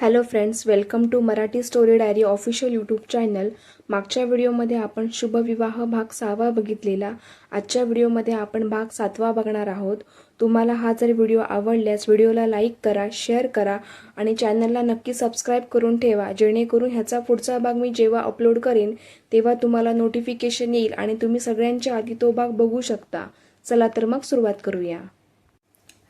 Hello friends, welcome to Marathi story diary official YouTube channel. मागच्या व्हिडिओमध्ये आपण शुभविवाह भाग 6 बघितलेला. आजच्या व्हिडिओमध्ये आपण भाग 7 बघणार आहोत. तुम्हाला हा जर व्हिडिओ आवडल्यास व्हिडिओला लाईक करा, शेअर करा आणि चॅनलला नक्की सबस्क्राईब करून ठेवा, जेणेकरून ह्याचा पुढचा भाग मी जेव्हा अपलोड करेन तेव्हा तुम्हाला नोटिफिकेशन येईल आणि तुम्ही सगळ्यांच्या आधी तो भाग बघू शकता. चला तर मग सुरुवात करूया.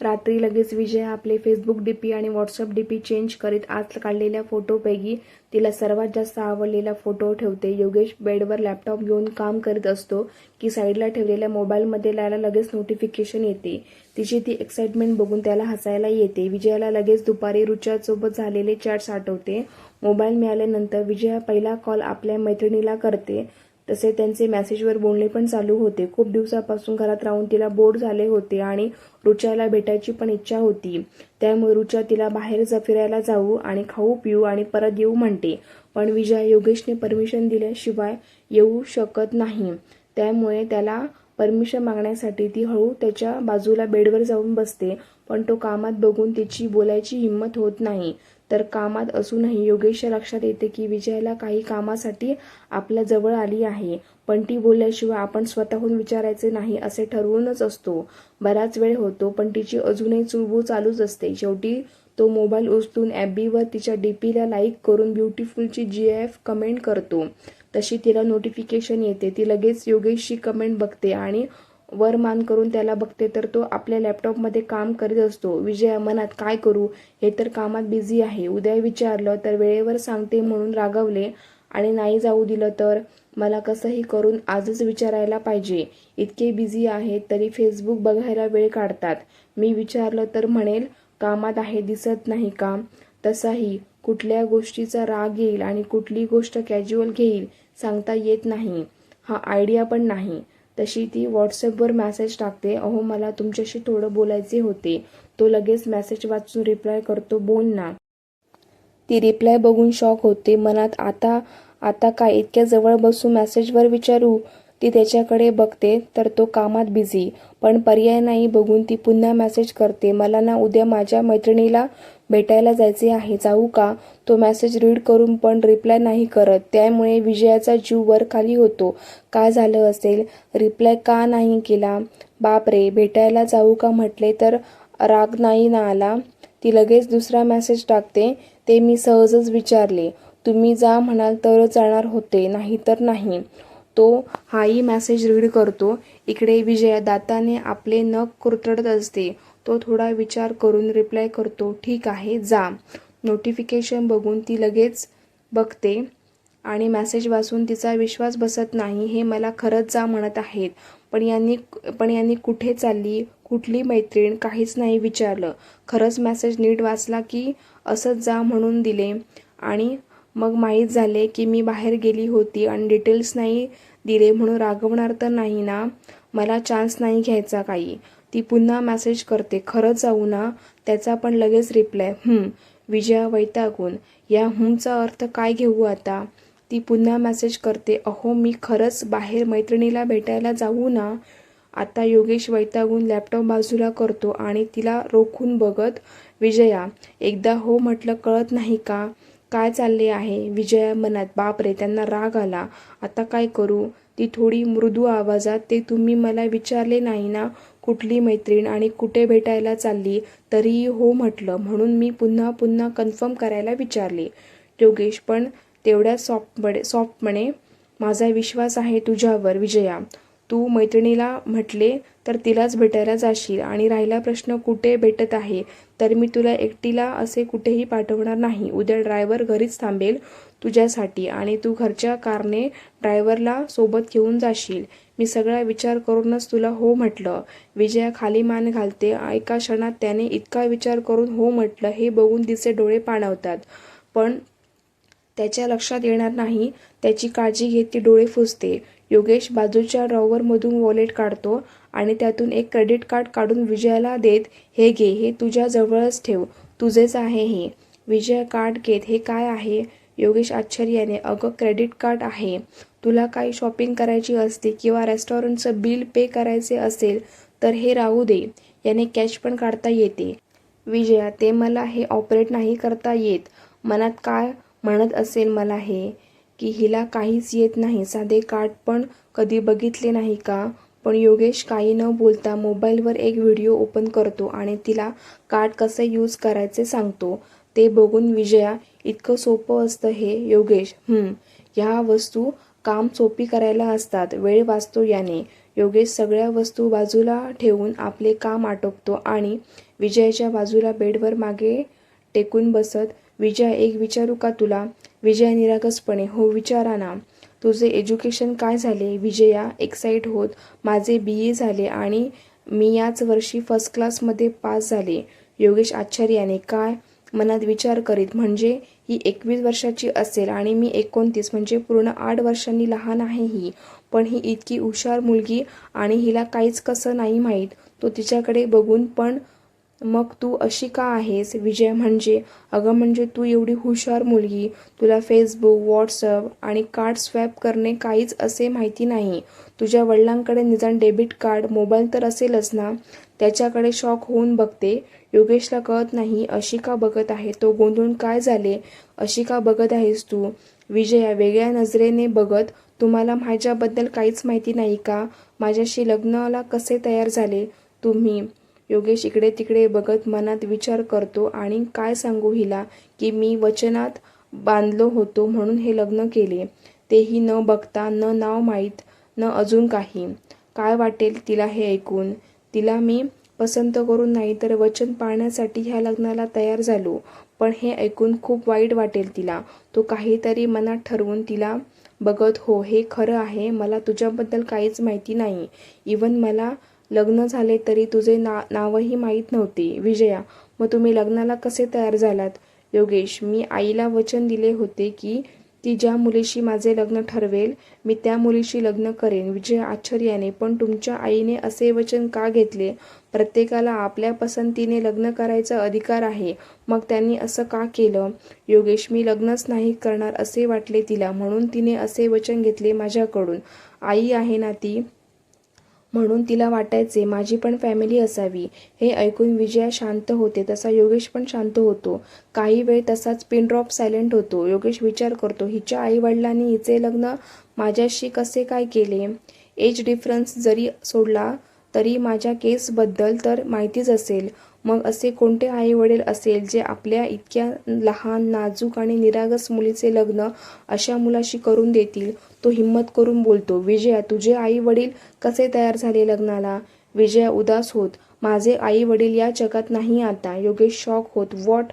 रात्री लगेच विजया आपले फेसबुक डीपी आणि व्हॉट्सअप डीपी चेंज करीत आज काढलेल्या फोटोपैकी तिला सर्वात जास्त आवडलेला फोटो ठेवते. योगेश बेडवर लॅपटॉप घेऊन काम करीत असतो की साईडला ठेवलेल्या मोबाईलमध्ये त्याला लगेच नोटिफिकेशन येते. तिची ती एक्साइटमेंट बघून त्याला हसायला येते. विजयाला लगेच दुपारी रुच्यासोबत झालेले चॅट्स आठवते. मोबाईल मिळाल्यानंतर विजया पहिला कॉल आपल्या मैत्रिणीला करते. तसे त्यांचे मेसेजवर बोलणे पण चालू होते. खूप दिवसापासून घरात राहून तिला बोर झाले होते आणि रुच्याला भेटायची पण इच्छा होती. त्यामुळे रुच्या तिला बाहेर फिरायला जाऊ आणि खाऊ पिऊ आणि परत येऊ म्हणते. पण विजया योगेशने परमिशन दिल्याशिवाय येऊ शकत नाही. त्यामुळे त्याला परमिशन मागण्यासाठी ती हळू त्याच्या बाजूला बेडवर जाऊन बसते. पण तो कामात बघून तिची बोलायची हिंमत होत नाही. तर कामात असूनही योगेशच्या लक्षात येते की विजयाला काही कामासाठी आपल्या जवळ आली आहे. पण ती बोलल्याशिवाय आपण स्वतःहून विचारायचे नाही असे ठरवूनच असतो. बराच वेळ होतो पण तिची अजूनही चुळबुळ चालूच असते. शेवटी तो मोबाईल उचलून FBवर तिच्या डीपीला लाईक करून ब्युटिफुलची GIF कमेंट करतो. तशी तिला नोटिफिकेशन येते. ती लगेच योगेशची कमेंट बघते आणि वर मान करून त्याला बघते तर तो आपल्या लॅपटॉपमध्ये काम करीत असतो. विजया मनात काय करू, हे तर कामात बिझी आहे. उद्या विचारलं तर वेळेवर सांगते म्हणून रागवले आणि नाही जाऊ दिलं तर मला कसंही करून आजच विचारायला पाहिजे. इतके बिझी आहेत तरी फेसबुक बघायला वेळ काढतात. मी विचारलं तर म्हणेल कामात आहे, दिसत नाही का. तसाही कुठल्या गोष्टीचा राग येईल आणि कुठली गोष्ट कॅज्युअल घेईल सांगता येत नाही. हा आयडिया पण नाही. तशी ती व्हॉट्सअपवर मेसेज टाकते, अहो मला तुमच्याशी थोडं बोलायचे होते. तो लगेच मेसेज वाचून रिप्लाय करतो, बोल ना. ती रिप्लाय बघून शॉक होते. मनात आता काय इतक्या जवळ बसून मेसेजवर विचारू. ती त्याच्याकडे बघते तर तो कामात बिझी. पण पर्याय नाही बघून ती पुन्हा मेसेज करते, मला ना उद्या माझ्या मैत्रिणीला भेटायला जायचे आहे, जाऊ का. तो मेसेज रीड करून पण रिप्लाय नाही करत. त्यामुळे विजयाचा जीव वर खाली होतो. काय झालं असेल, रिप्लाय का नाही केला. बापरे, भेटायला जाऊ का म्हटले तर राग नाही ना आला. ती लगेच दुसरा मेसेज टाकते, ते मी सहजच विचारले, तुम्ही जा म्हणाल तरच जाणार होते, नाही तर नाही. तो हाही मेसेज रीड करतो. इकडे विजया दाताने आपले नख कुरतडत असते. तो थोडा विचार करून रिप्लाय करतो, ठीक आहे जा. नोटिफिकेशन बघून ती लगेच बघते आणि मेसेज वाचून तिचा विश्वास बसत नाही. हे मला खरंच जा म्हणत आहेत. पण यांनी कुठे चालली, कुठली मैत्रीण, काहीच नाही विचारलं. खरंच मेसेज नीट वाचला की असंच जा म्हणून दिले आणि मग माहीत झाले की मी बाहेर गेली होती आणि डिटेल्स नाही दिले म्हणून रागवणार तर नाही ना. मला चान्स नाही घ्यायचा काही. ती पुन्हा मेसेज करते, खरंच जाऊ ना. त्याचा पण लगेच रिप्लाय, विजया वैतागून, या चा अर्थ काय घेऊ आता. ती पुन्हा मेसेज करते, अहो मी खरंच बाहेर मैत्रिणीला भेटायला जाऊ ना. आता योगेश वैतागून लॅपटॉप बाजूला करतो आणि तिला रोखून बघत, विजया एकदा हो म्हटलं कळत नाही का, काय चालले आहे. विजया मनात, बापरे त्यांना राग आला, आता काय करू. ती थोडी मृदू आवाजात, ते तुम्ही मला विचारले नाही ना कुठली मैत्रीण आणि कुठे भेटायला चालली, तरीही हो म्हटलं म्हणून मी पुन्हा कन्फर्म करायला विचारले. योगेश पण तेवढ्या सॉफ्टपणे, माझा विश्वास आहे तुझ्यावर विजया. तू मैत्रिणीला म्हटले तर तिलाच भेटायला जाशील आणि राहिला प्रश्न कुठे भेटत आहे तर मी तुला एकटीला असे कुठेही पाठवणार नाही. उद्या ड्रायव्हर घरीच थांबेल तुझ्यासाठी आणि तू घरच्या कारने ड्रायव्हरला सोबत घेऊन जाशील. मी सगळा विचार करूनच तुला हो म्हटलं. विजया खाली मान घालते. एका क्षणात त्याने इतका विचार करून हो म्हटलं हे बघून तिचे डोळे पाणावतात. पण त्याच्या लक्षात येणार नाही. त्याची काळजी घेत ती डोळे पुसते. योगेश बाजूच्या ड्रॉवरमधून वॉलेट काढतो आणि त्यातून एक क्रेडिट कार्ड काढून विजयाला देत, हे घे, हे तुझ्या जवळच ठेव, तुझेच आहे हे. विजया कार्ड घेत, हे काय आहे. योगेश आश्चर्याने, अगं क्रेडिट कार्ड आहे. तुला काही शॉपिंग करायची असते किंवा रेस्टॉरंटचं बिल पे करायचे असेल तर हे राहू दे, याने कॅश पण काढता येते. विजया, ते मला हे ऑपरेट नाही करता येत. मनात काय म्हणत असेल मला हे, की हिला काहीच येत नाही, साधे कार्ड पण कधी बघितले नाही का? पण योगेश काही न बोलता मोबाईलवर एक व्हिडिओ ओपन करतो आणि तिला कार्ड कसे यूज करायचे सांगतो. ते बघून विजया, इतकं सोपं असतं हे योगेश? ह्या वस्तू काम सोपी करायला असतात, वेळ वाचतो याने. योगेश सगळ्या वस्तू बाजूला ठेवून आपले काम आटोपतो आणि विजयाच्या बाजूला बेडवर मागे टेकून बसत, विजया एक विचारू का तुला? विजया निरागसपणे, हो विचारा ना. तुझे एज्युकेशन काय झाले? विजया एक्साइट होत, माझे BA झाले आणि मी याच वर्षी फर्स्ट क्लासमध्ये पास झाले. योगेश आश्चर्याने, काय? मनात विचार करीत, म्हणजे ही 21 वर्षाची असेल आणि मी 29, म्हणजे पूर्ण 8 वर्षांनी लहान आहे ही. पण ही इतकी हुशार मुलगी आणि हिला काहीच कसं नाही माहीत? तो तिच्याकडे बघून, पण मग तू अशी का आहेस? विजया, अगं म्हणजे तू एवढी हुशार मुलगी, तुला फेसबुक, व्हॉट्सअप आणि कार्ड स्वॅप करणे काहीच असे माहिती नाही. तुझ्या वडिलांकडे निदान डेबिट कार्ड, मोबाईल तर असेलच ना? त्याच्याकडे शॉक होऊन बघते. योगेशला कळत नाही अशी का बघत आहे तो. गोंधळून, काय झाले? अशी का बघत आहेस तू? विजया वेगळ्या नजरेने बघत, तुम्हाला माझ्याबद्दल काहीच माहिती नाही का? माझ्याशी लग्नाला कसे तयार झाले तुम्ही? योगेश इकडे तिकडे बघत मनात विचार करतो, आणि काय सांगू हिला की मी वचनात बांधलो होतो म्हणून हे लग्न केले, तेही न बघता, न नाव माहीत, न अजून काही. काय वाटेल तिला हे ऐकून? तिला मी पसंत करून नाही तर वचन पाळण्यासाठी ह्या लग्नाला तयार झालो. पण हे ऐकून खूप वाईट वाटेल तिला. तो काहीतरी मनात ठरवून तिला बघत, हो हे खरं आहे, मला तुझ्याबद्दल काहीच माहिती नाही. इवन मला लग्न झाले तरी तुझे नावही माहीत नव्हते. विजया, मग तुम्ही लग्नाला कसे तयार झालात? योगेश, मी आईला वचन दिले होते की ती ज्या मुलीशी माझे लग्न ठरवेल मी त्या मुलीशी लग्न करेन. विजया आश्चर्याने, पण तुमच्या आईने असे वचन का घेतले? प्रत्येकाला आपल्या पसंतीने लग्न करायचा अधिकार आहे, मग त्यांनी असं का केलं? योगेश, मी लग्नच नाही करणार असे वाटले तिला म्हणून तिने असे वचन घेतले माझ्याकडून. आई आहे ना ती, म्हणून तिला वाटायचे माझी पण फॅमिली असावी. हे ऐकून विजया शांत होते, तसा योगेश पण शांत होतो. काही वेळ तसाच पिन ड्रॉप सायलेंट होतो. योगेश विचार करतो, हिच्या आई वडिलांनी हिचे लग्न माझ्याशी कसे काय केले? एज डिफरन्स जरी सोडला तरी माझ्या केसबद्दल तर माहितीच असेल. मग असे कोणते आई वडील असेल जे आपल्या इतक्या लहान, नाजूक आणि निरागस मुलीचे लग्न अशा मुलाशी करून देतील? तो हिम्मत करून बोलतो, विजया, तुझे आई वडील कसे तयार झाले लग्नाला? विजया उदास होत, माझे आई वडील या जगात नाही आता. योगेश शॉक होत, व्हॉट?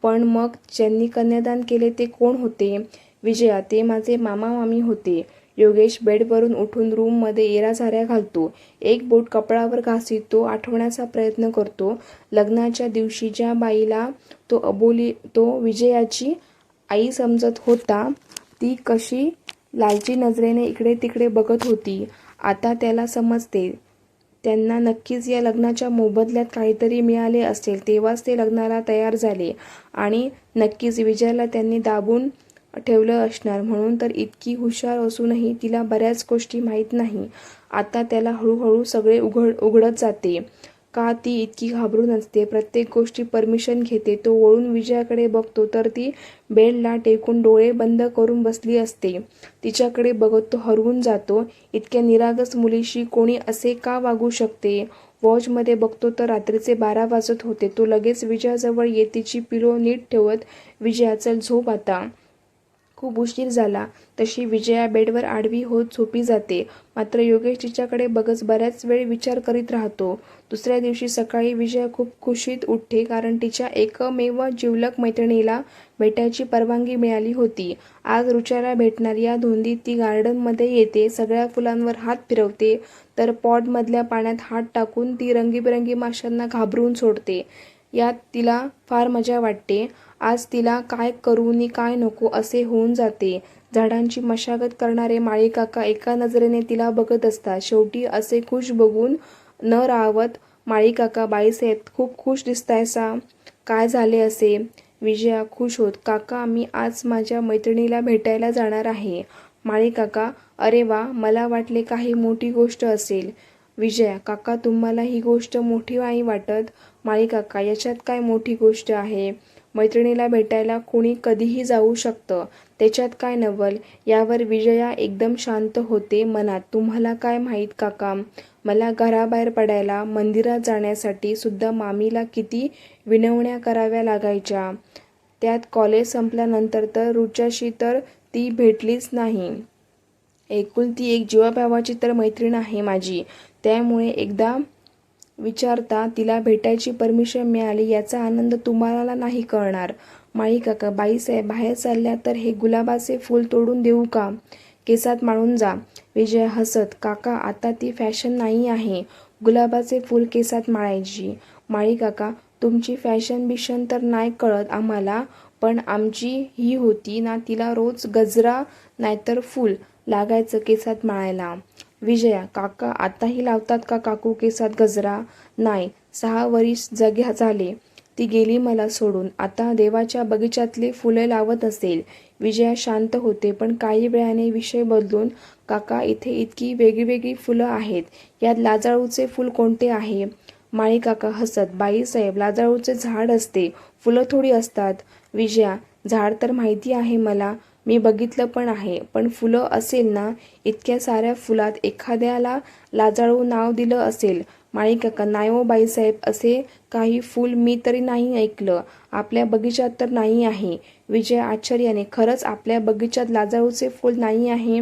पण मग ज्यांनी कन्यादान केले ते कोण होते? विजया, ते माझे मामा मामी होते. योगेश बेडवरून उठून रूममध्ये येऱ्याझाऱ्या घालतो. एक बोट कपाळावर घासीत तो आठवण्याचा प्रयत्न करतो. लग्नाच्या दिवशी ज्या बाईला तो विजयाची आई समजत होता ती कशी लालची नजरेने इकडे तिकडे बघत होती. आता त्याला समजते, त्यांना नक्कीच या लग्नाच्या मोबदल्यात काहीतरी मिळाले असेल, तेव्हाच ते लग्नाला तयार झाले. आणि नक्कीच विजयाला त्यांनी दाबून ठेवलं असणार, म्हणून तर इतकी हुशार असूनही तिला बऱ्याच गोष्टी माहीत नाही. आता त्याला हळूहळू सगळे उघडत जाते. का ती इतकी घाबरून असते, प्रत्येक गोष्टी परमिशन घेते. तो वळून विजयाकडे बघतो तर ती बेडला टेकून डोळे बंद करून बसली असते. तिच्याकडे बघत तो हरवून जातो. इतक्या निरागस मुलीशी कोणी असे का वागू शकते? वॉचमध्ये बघतो तर रात्रीचे 12 वाजत होते. तो लगेच विजयाजवळ येत तिची पिलो नीट ठेवत, विजया चल झोप आता, खूप उशीर झाला. तशी विजया बेडवर आडवी होत झोपी जाते. मात्र योगेश तिच्याकडे बघत बऱ्याच वेळ विचार करीत राहतो. दुसऱ्या दिवशी सकाळी विजया खूप खुशीत उठते, कारण तिच्या एकमेव जिवलग मैत्रिणीला भेटायची परवानगी मिळाली होती. आज रुच्याला भेटणार या धुंदीत ती गार्डनमध्ये येते. सगळ्या फुलांवर हात फिरवते, तर पॉटमधल्या पाण्यात हात टाकून ती रंगीबेरंगी माशांना घाबरवून सोडते. यात तिला फार मजा वाटते. आज तिला काय करू नि काय नको असे होऊन जाते. झाडांची मशागत करणारे माळीकाका एका नजरेने तिला बघत असतात. शेवटी असे खुश बघून न राहवत, माळीकाका, बाईसाहेब, खूप खुश दिसतायसा, काय झाले असे? विजया खुश होत, काका, मी आज माझ्या मैत्रिणीला भेटायला जाणार आहे. माळीकाका, अरे वा, मला वाटले काही मोठी गोष्ट असेल. विजया, काका, तुम्हाला ही गोष्ट मोठी नाही वाटत? माळीकाका, याच्यात काय मोठी गोष्ट आहे? मैत्रिणीला भेटायला कोणी कधीही जाऊ शकतं, त्याच्यात काय नवल. यावर विजया एकदम शांत होते मनात. तुम्हाला काय माहीत काका, मला घराबाहेर पडायला, मंदिरात जाण्यासाठी सुद्धा मामीला किती विनवण्या कराव्या लागायच्या. त्यात कॉलेज संपल्यानंतर तर रुच्याशी तर ती भेटलीच नाही. एकुलती एक जीवाभावाची तर मैत्रीण आहे माझी, त्यामुळे एकदा विचारता तिला भेटायची परमिशन मिळाली याचा आनंद तुम्हाला नाही कळणार. माळी काका, बाईसाहेब बाहेर चालल्या तर हे गुलाबाचे फूल तोडून देऊ का, केसात माळून जा. विजया हसत, काका आता ती फॅशन नाही आहे गुलाबाचे फूल केसात माळायची. माळी काका, तुमची फॅशन बिशन तर नाही कळत आम्हाला, पण आमची ही होती ना, तिला रोज गजरा नाहीतर फूल लागायचं केसात माळायला. विजया, काका आताही लावतात का काकू केसात गजरा. नाही, 6 वर्ष जग्या झाले ती गेली मला सोडून, आता देवाच्या बगीचातली फुले लावत असेल. विजया शांत होते, पण काही वेळाने विषय बदलून, काका इथे इतकी वेगळीवेगळी फुलं आहेत, यात लाजाळूचे फूल कोणते आहे. माळी काका हसत, बाईसाहेब लाजाळूचे झाड असते, फुलं थोडी असतात. विजया, झाड तर माहिती आहे मला, मी बघितलं पण आहे, पण फुलं असेल ना, इतक्या साऱ्या फुलात एखाद्याला लाजाळू नाव दिलं असेल. माळी काका, नाही हो बाईसाहेब, असे काही फूल मी तरी नाही ऐकलं, आपल्या बगीचात तर नाही आहे. विजय आश्चर्याने, खरंच आपल्या बगीचात लाजाळूचे फूल नाही आहे.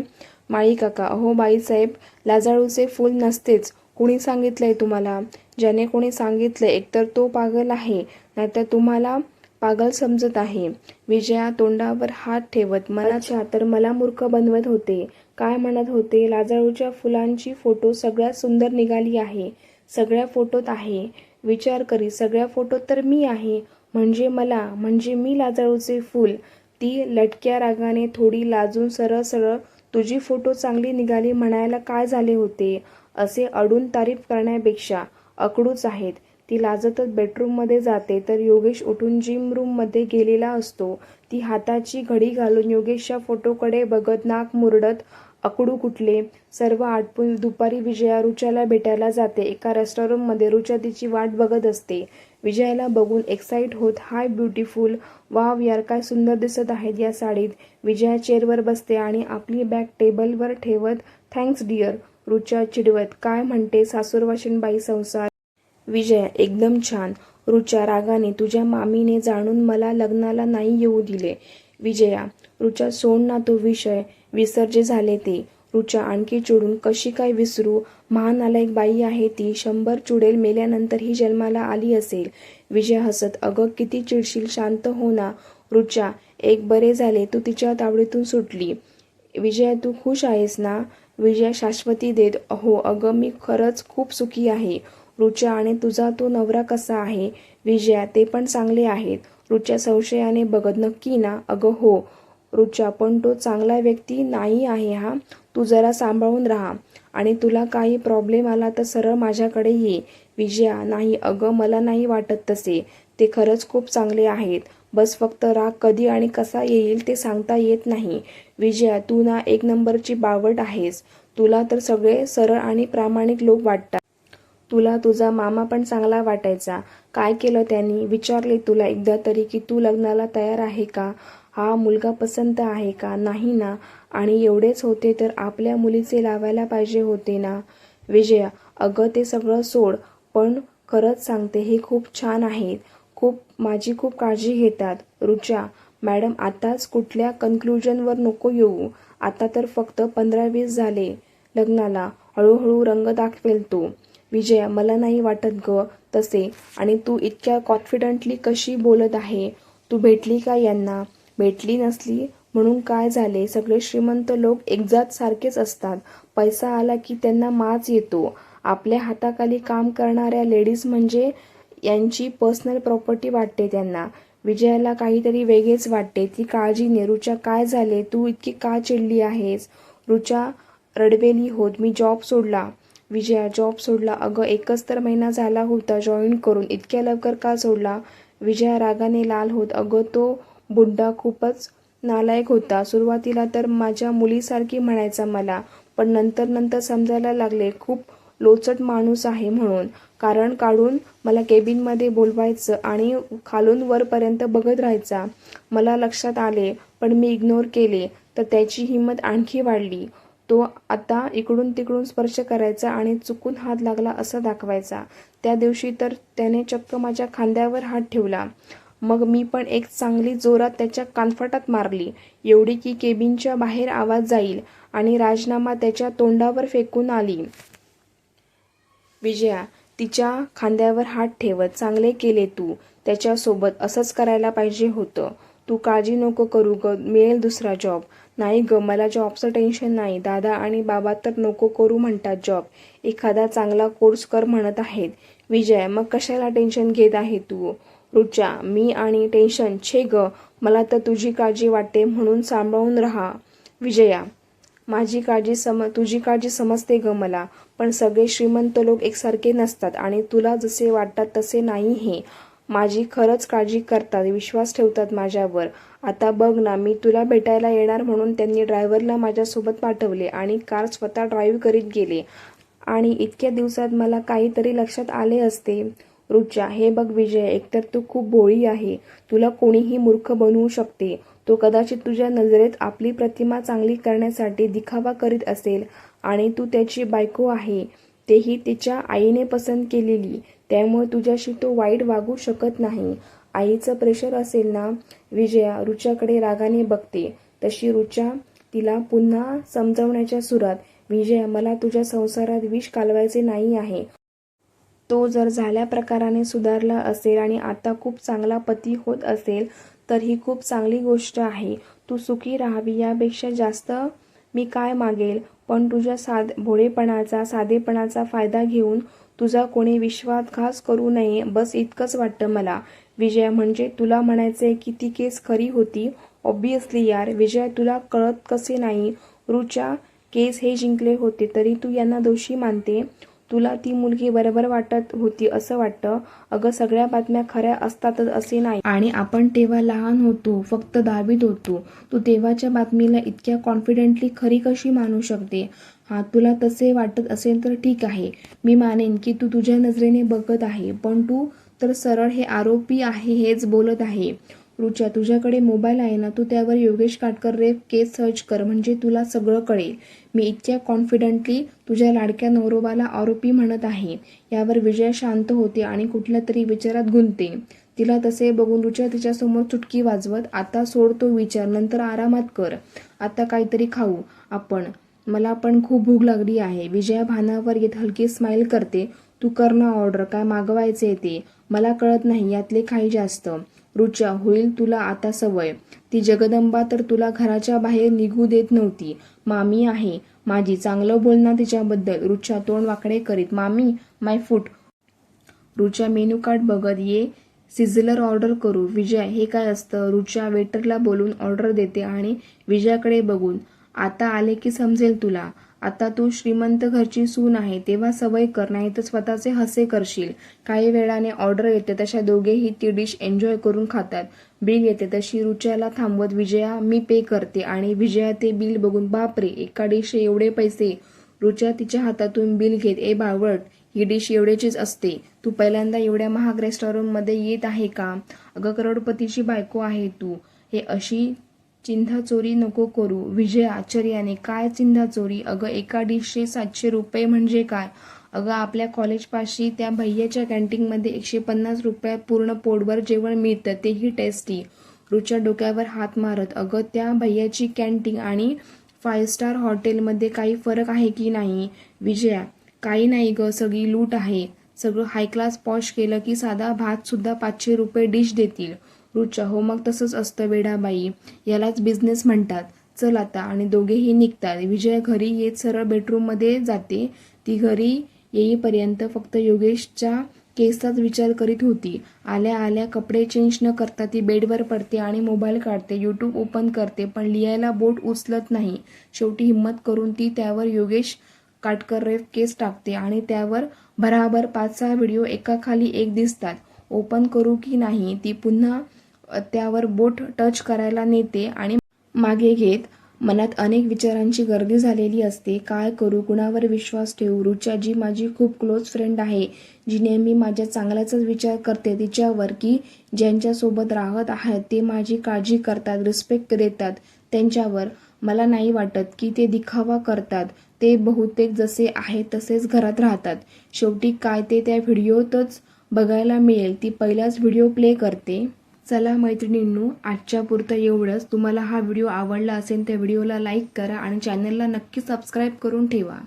माळी काका, अहो बाईसाहेब, लाजाळूचे फूल नसतेच. कुणी सांगितलंय तुम्हाला. ज्याने कोणी सांगितलंय एकतर तो पागल आहे, नाहीतर तुम्हाला पागल समजत आहे. विजया तोंडावर हात ठेवत, मनाच्या तर मला मूर्ख बनवत होते. काय म्हणत होते, लाजाळूच्या फुलांची फोटो सगळ्यात सुंदर निघाली आहे, सगळ्या फोटोत आहे. विचार करी, सगळ्या फोटोत तर मी आहे, म्हणजे मी लाजाळूचे फूल. ती लटक्या रागाने थोडी लाजून सरळ सरळ, तुझी फोटो चांगली निघाली म्हणायला काय झाले होते, असे अडून तारीफ करण्यापेक्षा अकडूच आहेत. ती लाजतच बेडरूममध्ये जाते तर योगेश उठून जिम रूममध्ये गेलेला असतो. ती हाताची घडी घालून योगेशच्या फोटोकडे बघत नाक मुरडत, अकडू कुठले. सर्व आटपून दुपारी विजया रुच्याला भेटायला जाते. एका रेस्टॉरंटमध्ये रुच्या तिची वाट बघत असते. विजयाला बघून एक्साइट होत, हाय ब्युटिफुल, वाव यार काय सुंदर दिसत आहेत या साडीत. विजया चेअरवर बसते आणि आपली बॅग टेबलवर ठेवत, थँक्स डिअर. रुच्या चिडवत, काय म्हणते सासूरवाशीण बाई संसार. विजया, एकदम छान. रुच्या रागाने, तुझ्या मामीने जाणून मला लग्नाला नाही येऊ दिले. विजया, रुच्या सोड ना तो विषय, विसर जे झाले ते. रुच्या आणखी चिडून, कशी काय विसरू, महानालायक बाई आहे ती, 100 चुडेल मेल्यानंतरही जन्माला आली असेल. विजया हसत, अगं किती चिडशील, शांत हो ना. रुच्या, एक बरे झाले तू तिच्या तावडीतून सुटली. विजया, तू खुश आहेस ना. विजया शाश्वती देत, हो अगं मी खरंच खूप सुखी आहे. रुच्या, आणि तुझा तो नवरा कसा आहे. विजया, ते पण चांगले आहेत. रुच्या संशयाने बघत, नक्की ना. अगं हो. रुच्या, पण तो चांगला व्यक्ती नाही आहे हा, तू जरा सांभाळून राहा, आणि तुला काही प्रॉब्लेम आला तर सरळ माझ्याकडे ये. विजया, नाही अगं मला नाही वाटत तसे, ते खरंच खूप चांगले आहेत, बस फक्त राग कधी आणि कसा येईल ते सांगता येत नाही. विजया, तू ना एक नंबरची बावट आहेस, तुला तर सगळे सरळ आणि प्रामाणिक लोक वाटतात. तुला तुझा मामा पण चांगला वाटायचा, काय केलं त्यांनी. विचारले तुला एकदा तरी की तू लग्नाला तयार आहे का, हा मुलगा पसंत आहे का. नाही ना, आणि एवढेच होते तर आपल्या मुलीचे लावायला पाहिजे होते ना. विजया, अगं ते सगळं सोड, पण खरंच सांगते हे खूप छान आहेत, माझी खूप काळजी घेतात. रुच्या, मॅडम आताच कुठल्या कन्क्लुजनवर नको येऊ, आता तर फक्त 15-20 झाले लग्नाला, हळूहळू रंग दाखवेल तो. विजया, मला नाही वाटत ग तसे, आणि तू इतक्या कॉन्फिडंटली कशी बोलत आहे. तू भेटली का यांना. भेटली नसली म्हणून काय झाले, सगळे श्रीमंत लोक एकजात सारखेच असतात, पैसा आला की त्यांना माज येतो. आपल्या हाताखाली काम करणाऱ्या लेडीज म्हणजे यांची पर्सनल प्रॉपर्टी वाटते त्यांना. विजयाला काहीतरी वेगळेच वाटते. ती काळजीने, रुच्या काय झाले, तू इतकी का चिडली आहेस. रुच्या रडवेली होत, मी जॉब सोडला. विजया, जॉब सोडला, अगं 1च तर महिना झाला होता जॉईन करून, इतक्या लवकर का सोडला. विजया रागाने लाल होत, अगं तो बुड्ढा खूपच नालायक होता. सुरुवातीला तर माझ्या मुलीसारखी म्हणायचा मला, पण नंतर समजायला लागले खूप लोचट माणूस आहे म्हणून. कारण काढून मला केबिनमध्ये बोलवायचं आणि खालून वरपर्यंत बघत राहायचा. मला लक्षात आले पण मी इग्नोर केले तर त्याची हिंमत आणखी वाढली. तो आता इकडून तिकडून स्पर्श करायचा आणि चुकून हात लागला असं दाखवायचा. त्या दिवशी तर त्याने चक्क माझ्या खांद्यावर हात ठेवला. मग मी पण एक चांगली जोरात त्याच्या कानफटात मारली, एवढी की केबिनच्या बाहेर आवाज जाईल आणि राजीनामा त्याच्या तोंडावर फेकून आली. विजया तिच्या खांद्यावर हात ठेवत, चांगले केले तू. त्याच्यासोबत असंच करायला पाहिजे होतं. तू काळजी नको करू ग, मिळेल दुसरा जॉब. नाही ग, मला जॉबचं टेन्शन नाही. दादा आणि बाबा तर नको करू म्हणतात जॉब. एखादा चांगला कोर्स कर म्हणत आहेत. विजय मग कशाला टेन्शन घेत आहे तू? रुचा मी आणि टेन्शन छे ग, मला तर तुझी काळजी वाटते म्हणून सांभाळून राहा. विजया तुझी काळजी समजते ग मला, पण सगळे श्रीमंत लोक एकसारखे नसतात आणि तुला जसे वाटतात तसे नाही हे. माझी खरंच काळजी करतात, विश्वास ठेवतात माझ्यावर. आता बघ ना, मी तुला भेटायला येणार म्हणून त्यांनी ड्रायव्हरला माझ्यासोबत पाठवले आणि कार स्वतः ड्राईव्ह करीत गेले आणि इतक्या दिवसात मला काहीतरी लक्षात आले असते. रुचा हे बघ विजय, एकतर तू खूप भोळी आहे. तुला कोणीही मूर्ख बनवू शकते. तो कदाचित तुझ्या नजरेत आपली प्रतिमा चांगली करण्यासाठी दिखावा करीत असेल आणि तू त्याची बायको आहे, तेही तिच्या आईने पसंत केलेली. त्यामुळे तुझ्याशी तो वाईट वागू शकत नाही. आईचं प्रेशर असेल ना. विजया रुचाकडे रागाने बघते तशी रुचा तिला पुन्हा समजवण्याच्या सुरात, विजया मला तुझ्या संसारात विष कालवायचे नाही आहे. तो जर झाल्या प्रकाराने सुधारला असेल आणि आता खूप चांगला पती होत असेल तर ही खूप चांगली गोष्ट आहे. तू सुखी राहावी यापेक्षा जास्त मी काय मागेल. पण तुझ्या भोळेपणाचा साधेपणाचा फायदा घेऊन तुझा कोणी विश्वासघात करू नये, बस इतकंच वाटतं मला. विजय म्हणजे तुला म्हणायचंय की ती केस खरी होती? ऑब्विसली यार. विजय तुला कळत कसे नाही? रुचा केस हे जिंकले होते तरी तू यांना दोषी मानते. तुला ती मुलगी बरोबर वाटत होती असं वाटतं. अगं सगळ्या बातम्या खऱ्या असतातच असे नाही. आणि आपण तेव्हा लहान होतो, फक्त 10वीत होतो. तू तेव्हाच्या बातमीला इतक्या कॉन्फिडेंटली खरी कशी मानू शकते? हा तुला तसे वाटत असेल तर ठीक आहे, मी मानेन की तू तुझ्या नजरेने बघत आहे, पण तू तर सरळ हे आरोपी आहे हेच बोलत आहे. रुचा तुझ्याकडे मोबाईल आहे ना, तू त्यावर योगेश काटकर रेप केस सर्च कर, म्हणजे तुला सगळं कळेल. मी इतक्या कॉन्फिडंटली तुझ्या लाडक्या नवरोबाला आरोपी म्हणत आहे. यावर विजय शांत होते आणि कुठल्या तरी विचारात गुंतते. तिला तसे बघून रुचा तिच्यासमोर चुटकी वाजवत, आता सोड तो विचार, नंतर आरामात कर. आता काहीतरी खाऊ आपण, मला पण खूप भूक लागली आहे. विजया भानावर येत हलकी स्माईल करते. तू कर ना ऑर्डर, काय मागवायचे ते. मला कळत नाही यातले काही जास्त. रुचा होईल तुला आता सवय. ती जगदंबा तर तुला घराच्या बाहेर निघू देत नव्हती. मामी आहे माझी, चांगलं बोल ना तिच्याबद्दल. रुचा तोंड वाकडे करीत, मामी माय फूट. रुचा मेनू कार्ड बघत, ये सिझलर ऑर्डर करू. विजय हे काय असतं? रुचा वेटरला बोलून ऑर्डर देते आणि विजयाकडे बघून, आता आले की समजेल तुला. आता तू श्रीमंत घरची सून आहे तेव्हा सवय कर, नाही तर स्वतःचे हसे करशील. काही वेळाने ऑर्डर येते तशा दोघेही ती डिश एन्जॉय करून खातात. बिल येते तशी रुचाला थांबवत, विजया मी पे करते. आणि विजया ते बिल बघून, बापरे एका डिशचे एवढे पैसे. रुचा तिच्या हातातून बिल घेत, ए बावळट, ही डिश एवढ्याचीच असते. तू पहिल्यांदा एवढ्या महाग रेस्टॉरंटमध्ये येत आहे का? अगं करोडपतीची बायको आहे तू. हे अशी चिंधाचोरी नको करू. विजय आश्चर्याने, काय चिंधाचोरी? अगं एका डिशचे 700 रुपये म्हणजे काय? अगं आपल्या कॉलेजपाशी त्या भैयाच्या कॅन्टीनमध्ये 150 रुपयात पूर्ण पोटभर जेवण मिळतं, तेही टेस्टी. रुच्या डोक्यावर हात मारत, अगं त्या भैयाची कॅन्टीन आणि 5 स्टार हॉटेलमध्ये काही फरक आहे की नाही? विजया काही नाही ग, सगळी लूट आहे. सगळं हाय क्लास पॉश केलं की साधा भात सुद्धा 500 रुपये डिश देतील. रुचा हो मग तसंच असतं वेडाबाई, यालाच बिझनेस म्हणतात. चल आता. आणि दोघेही निघतात. विजया घरी येत सरळ बेडरूममध्ये जाते. ती घरी येईपर्यंत फक्त योगेशच्या केसचाच विचार करीत होती. आल्या आल्या कपडे चेंज न करता ती बेडवर पडते आणि मोबाईल काढते, यूट्यूब ओपन करते, पण लिहायला बोट उचलत नाही. शेवटी हिंमत करून ती त्यावर योगेश काटकर रेप केस टाकते आणि त्यावर भराभर 5-6 व्हिडिओ एकाखाली एक दिसतात. ओपन करू की नाही? ती पुन्हा त्यावर बोट टच करायला नेते आणि मागे घेत मनात अनेक विचारांची गर्दी झालेली असते. काय करू, कुणावर विश्वास ठेवू? रुचा जी माझी खूप क्लोज फ्रेंड आहे, जी नेहमी माझ्या चांगल्याचाच विचार करते, तिच्यावर की ज्यांच्यासोबत राहत आहेत ते माझी काळजी करतात, रिस्पेक्ट देतात, त्यांच्यावर मला नाही वाटत की ते दिखावा करतात. ते बहुतेक जसे आहेत तसेच घरात राहतात. शेवटी काय ते त्या व्हिडिओतच बघायला मिळेल. ती पहिलाच व्हिडिओ प्ले करते. चला मैत्रिणींनो, आजच्या पुरतं एवढंच. तुम्हाला हा व्हिडिओ आवडला असेल तर व्हिडिओला लाईक करा आणि चॅनलला नक्की सबस्क्राईब करून ठेवा.